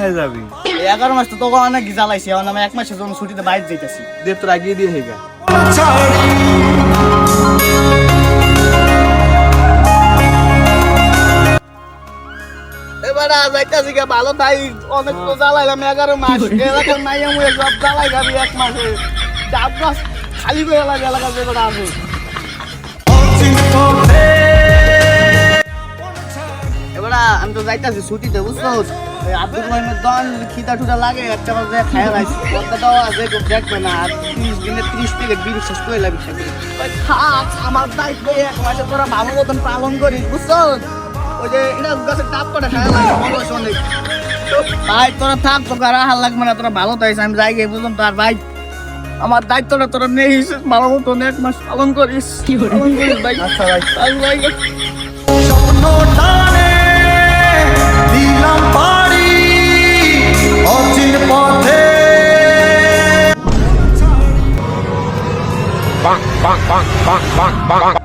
কোনে যাবি? 11 মাস তো তোকে অনেক জ্বালাইছি, এখন আমি 1 মাসের জন্য ছুটিতে বাইরে যাইতেছি। দে তোর আগিয়ে দিয়ে হেগা। এবার যাইতেছি কে ভালো তাই, অনেক তো জ্বালাইলাম 11 মাস। এলাকার মাইয়া মুয়ে সব জ্বালাই যাবি 1 মাসে। ডাব গাছ খালি করে লাগে এলাকার যেটা আছে। এবার আমি তো যাইতেছি ছুটিতে, বুঝছো? আব্দুল রহিমের দন খিদা টুদা লাগে, একটা মাঝে খাইয়া যাইছি। কথাটাও আছে, কেউ দেখবে না। আর 30 দিনে 30 প্যাকেট বিড়ি শেষ করে লাগবে। থাক, আমার দায়িত্ব 1 মাসে তোরা ভালো মতন পালন করিস, বুঝছো? ওই যে এটা গাছের টাপ করে খাইয়া লাগে বলস অনেক। ভাই তোরা থাক, তোকে আর হাল লাগবে না, তোরা ভালো তাইস। আমি যাই গিয়ে বুঝলাম তো। আর ভাই আমার দায়িত্বটা তোরা নেইস, ভালো মতন 1 মাস পালন করিস। পালন করিস ভাই। আচ্ছা ভাই। ভাই স্বপ্ন টানে দিলাম পাড়ি অচিন পথে। Bang, bang, bang, bang, bang, bang.